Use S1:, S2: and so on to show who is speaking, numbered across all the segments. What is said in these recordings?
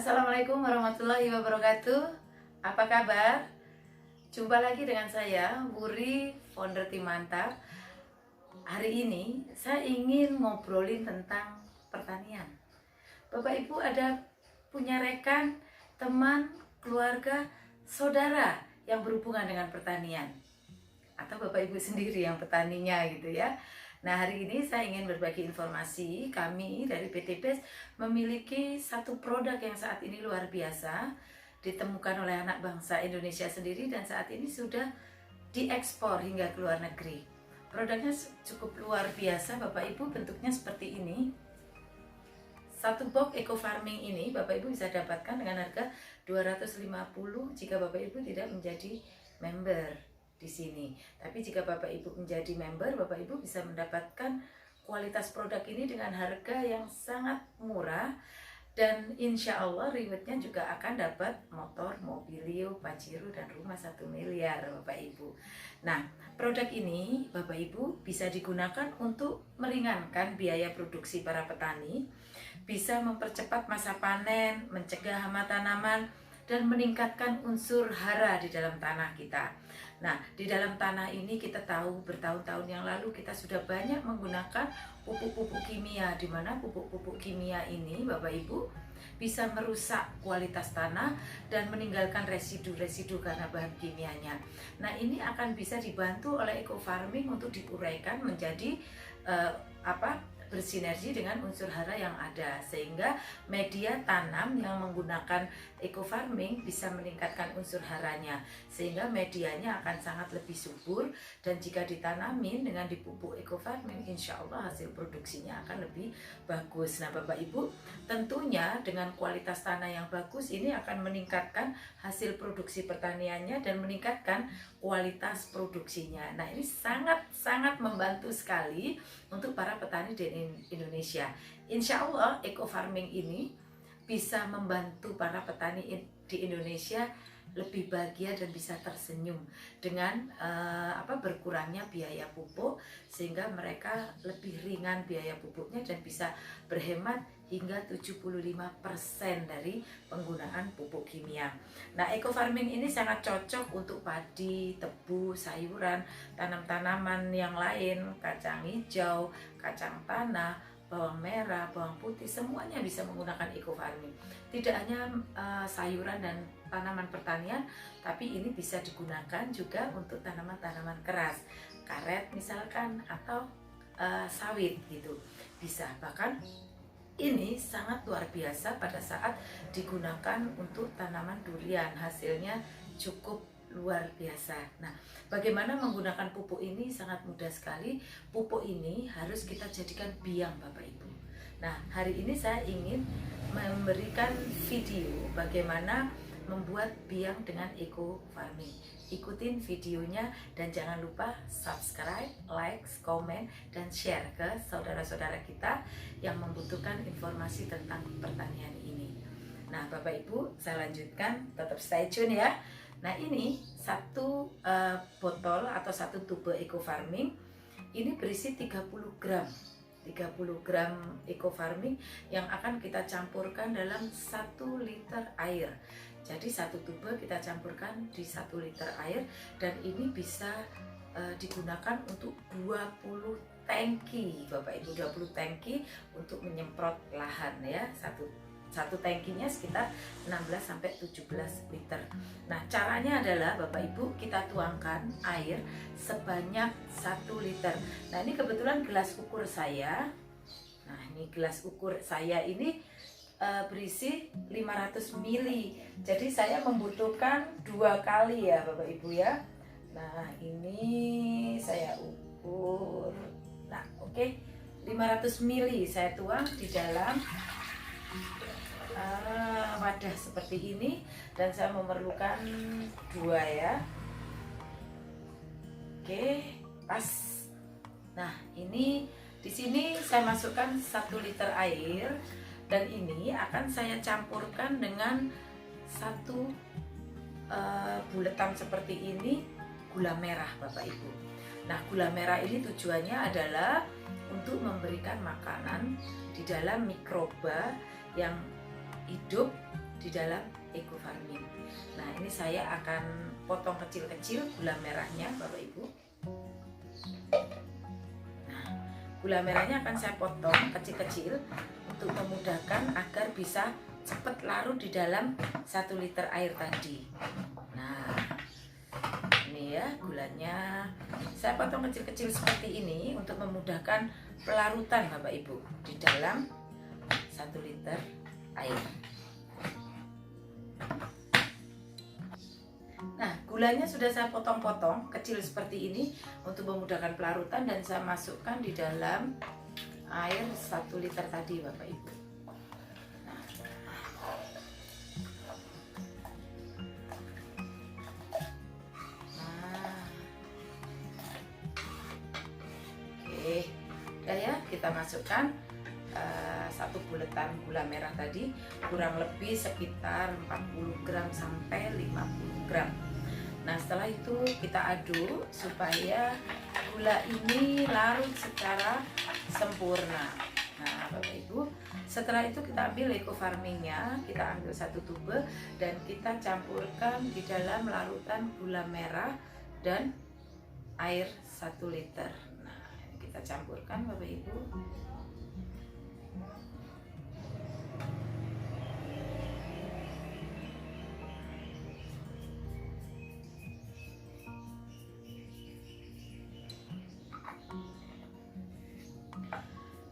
S1: Assalamualaikum warahmatullahi wabarakatuh. Apa kabar? Jumpa lagi dengan saya, Wuri, founder Tim Mantap. Hari ini saya ingin ngobrolin tentang pertanian. Bapak Ibu ada punya rekan, teman, keluarga, saudara yang berhubungan dengan pertanian? Atau Bapak Ibu sendiri yang petaninya gitu ya. Nah, hari ini saya ingin berbagi informasi. Kami dari PT BES memiliki satu produk yang saat ini luar biasa, ditemukan oleh anak bangsa Indonesia sendiri dan saat ini sudah diekspor hingga ke luar negeri. Produknya cukup luar biasa Bapak Ibu, bentuknya seperti ini. Satu box eco farming ini Bapak Ibu bisa dapatkan dengan harga 250 jika Bapak Ibu tidak menjadi member di sini. Tapi jika Bapak Ibu menjadi member, Bapak Ibu bisa mendapatkan kualitas produk ini dengan harga yang sangat murah dan insya Allah rewardnya juga akan dapat motor, mobilio, pajero dan rumah 1 miliar Bapak Ibu. Nah, produk ini Bapak Ibu bisa digunakan untuk meringankan biaya produksi para petani, bisa mempercepat masa panen, mencegah hama tanaman, dan meningkatkan unsur hara di dalam tanah kita. Nah, di dalam tanah ini kita tahu bertahun-tahun yang lalu kita sudah banyak menggunakan pupuk-pupuk kimia, di mana pupuk-pupuk kimia ini Bapak Ibu bisa merusak kualitas tanah dan meninggalkan residu-residu karena bahan kimianya. Nah, ini akan bisa dibantu oleh eco farming untuk diuraikan menjadi bersinergi dengan unsur hara yang ada, sehingga media tanam yang menggunakan eco farming bisa meningkatkan unsur haranya, sehingga medianya akan sangat lebih subur, dan jika ditanamin dengan dipupuk eco farming insya Allah hasil produksinya akan lebih bagus. Nah Bapak Ibu, tentunya dengan kualitas tanah yang bagus ini akan meningkatkan hasil produksi pertaniannya dan meningkatkan kualitas produksinya. Nah ini sangat membantu sekali untuk para petani di Indonesia. Insya Allah eco farming ini bisa membantu para petani di Indonesia lebih bahagia dan bisa tersenyum dengan berkurangnya biaya pupuk, sehingga mereka lebih ringan biaya pupuknya dan bisa berhemat hingga 75% dari penggunaan pupuk kimia. Nah, eco farming ini sangat cocok untuk padi, tebu, sayuran, tanam-tanaman yang lain, kacang hijau, kacang tanah, bawang merah, bawang putih, semuanya bisa menggunakan eco farming. Tidak hanya sayuran dan tanaman pertanian, tapi ini bisa digunakan juga untuk tanaman-tanaman keras, karet misalkan, atau sawit gitu. Bisa, bahkan ini sangat luar biasa pada saat digunakan untuk tanaman durian, hasilnya cukup luar biasa. Nah, bagaimana menggunakan pupuk ini? Sangat mudah sekali. Pupuk ini harus kita jadikan biang Bapak Ibu. Nah, hari ini saya ingin memberikan video bagaimana membuat biang dengan eco farming. Ikutin videonya dan jangan lupa subscribe, like, komen, dan share ke saudara-saudara kita yang membutuhkan informasi tentang pertanian ini. Nah Bapak Ibu, saya lanjutkan, tetap stay tune ya. Nah ini satu botol atau satu tube eco farming ini berisi 30 gram eco farming yang akan kita campurkan dalam 1 liter air. Jadi satu tube kita campurkan di 1 liter air, dan ini bisa digunakan untuk 20 tangki Bapak Ibu, 20 tangki untuk menyemprot lahan ya. Satu tangkinya sekitar 16-17 liter. Nah caranya adalah Bapak Ibu, kita tuangkan air sebanyak 1 liter. Nah ini kebetulan gelas ukur saya. Nah ini gelas ukur saya ini berisi 500 ml. Jadi saya membutuhkan 2 kali ya Bapak Ibu ya. Nah ini saya ukur. Nah oke, 500 ml saya tuang di dalam wadah seperti ini, dan saya memerlukan 2 ya. Oke, pas. Nah ini di sini saya masukkan 1 liter air, dan ini akan saya campurkan dengan 1 buletan seperti ini gula merah Bapak Ibu. Nah gula merah ini tujuannya adalah untuk memberikan makanan di dalam mikroba yang hidup di dalam eco farming. Nah, ini saya akan potong kecil-kecil gula merahnya, Bapak Ibu. Nah, gula merahnya akan saya potong kecil-kecil untuk memudahkan agar bisa cepat larut di dalam 1 liter air tadi. Nah, ini ya gulanya saya potong kecil-kecil seperti ini untuk memudahkan pelarutan Bapak Ibu di dalam 1 liter air. Nah, gulanya sudah saya potong-potong kecil seperti ini untuk memudahkan pelarutan, dan saya masukkan di dalam air 1 liter tadi Bapak Ibu. Oke, ya kita masukkan 1 buletan gula merah tadi, kurang lebih sekitar 40 gram sampai 50 gram. Nah, setelah itu kita aduk supaya gula ini larut secara sempurna. Nah, Bapak Ibu, setelah itu kita ambil eco farmingnya, kita ambil 1 tube dan kita campurkan di dalam larutan gula merah dan air 1 liter. Nah, kita campurkan Bapak Ibu.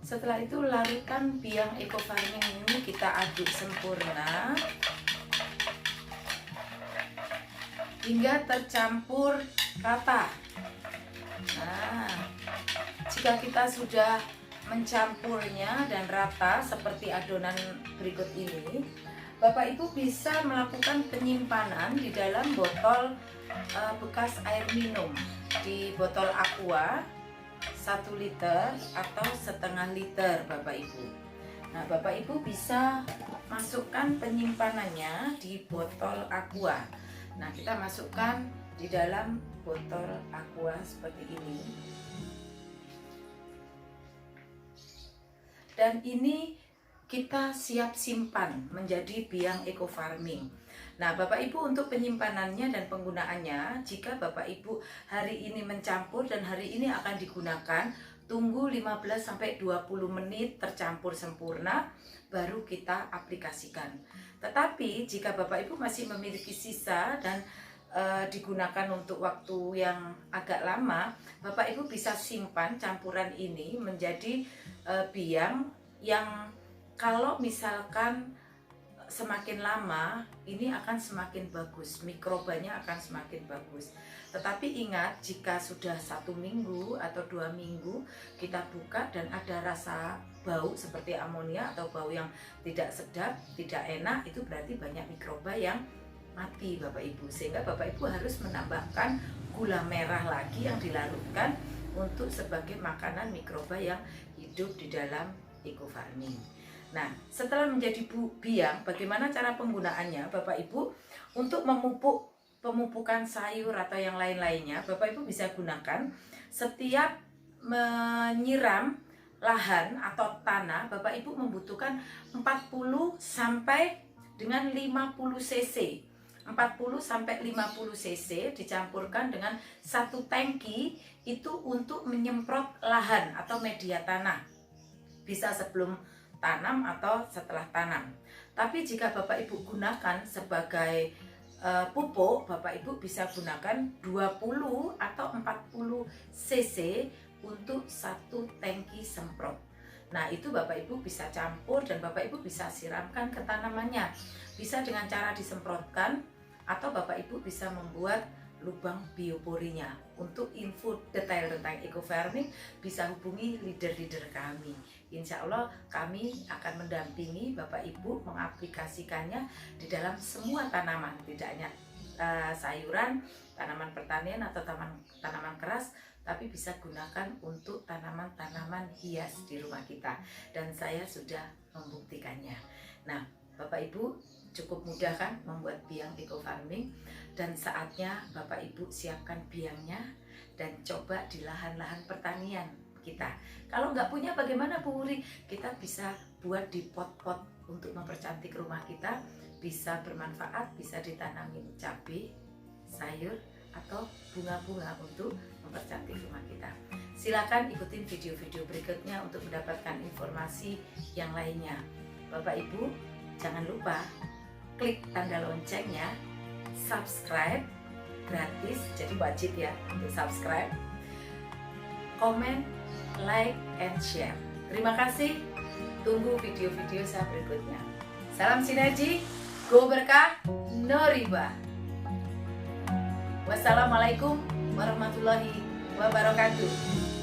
S1: Setelah itu larutan biang eco farming ini kita aduk sempurna hingga tercampur rata. Nah, jika kita sudah mencampurnya dan rata seperti adonan berikut ini, Bapak Ibu bisa melakukan penyimpanan di dalam botol bekas air minum, di botol aqua 1 liter atau setengah liter Bapak Ibu. Nah, Bapak Ibu bisa masukkan penyimpanannya di botol aqua. Nah, kita masukkan di dalam botol aqua seperti ini. Dan ini kita siap simpan menjadi biang eco farming. Nah, Bapak Ibu, untuk penyimpanannya dan penggunaannya, jika Bapak Ibu hari ini mencampur dan hari ini akan digunakan, tunggu 15-20 menit tercampur sempurna, baru kita aplikasikan. Tetapi jika Bapak Ibu masih memiliki sisa dan digunakan untuk waktu yang agak lama, Bapak Ibu bisa simpan campuran ini menjadi biang yang kalau misalkan semakin lama ini akan semakin bagus, mikrobanya akan semakin bagus. Tetapi ingat, jika sudah 1 minggu atau 2 minggu kita buka dan ada rasa bau seperti amonia atau bau yang tidak sedap, tidak enak, itu berarti banyak mikroba yang mati Bapak Ibu. Sehingga Bapak Ibu harus menambahkan gula merah lagi yang dilarutkan untuk sebagai makanan mikroba yang hidup di dalam eco farming. Nah, setelah menjadi biang, bagaimana cara penggunaannya Bapak Ibu? Untuk pemupukan sayur atau yang lain-lainnya, Bapak Ibu bisa gunakan setiap menyiram lahan atau tanah. Bapak Ibu membutuhkan 40 sampai dengan 50 cc. 40 sampai 50 cc dicampurkan dengan 1 tangki itu untuk menyemprot lahan atau media tanah. Bisa sebelum tanam atau setelah tanam. Tapi jika Bapak Ibu gunakan sebagai pupuk, Bapak Ibu bisa gunakan 20 atau 40 cc untuk 1 tangki semprot. Nah, itu Bapak Ibu bisa campur dan Bapak Ibu bisa siramkan ke tanamannya. Bisa dengan cara disemprotkan atau Bapak Ibu bisa membuat lubang bioporinya. Untuk info detail tentang eco farming bisa hubungi leader-leader kami. Insya Allah kami akan mendampingi Bapak Ibu mengaplikasikannya di dalam semua tanaman, tidak hanya sayuran, tanaman pertanian atau tanaman keras, tapi bisa gunakan untuk tanaman-tanaman hias di rumah kita. Dan saya sudah membuktikannya. Nah, Bapak Ibu, cukup mudah kan membuat biang eco farming, dan saatnya Bapak Ibu siapkan biangnya dan coba di lahan-lahan pertanian kita. Kalau nggak punya bagaimana Bu Wuri? Kita bisa buat di pot-pot untuk mempercantik rumah kita bisa bermanfaat, bisa ditanamin cabai, sayur, atau bunga-bunga untuk mempercantik rumah kita. Silakan ikutin video-video berikutnya untuk mendapatkan informasi yang lainnya. Bapak Ibu, jangan lupa klik tanda loncengnya, subscribe, gratis, jadi wajib ya untuk subscribe, komen, like, and share. Terima kasih, tunggu video-video saya berikutnya. Salam sinergi, go berkah, no riba. Wassalamualaikum warahmatullahi wabarakatuh.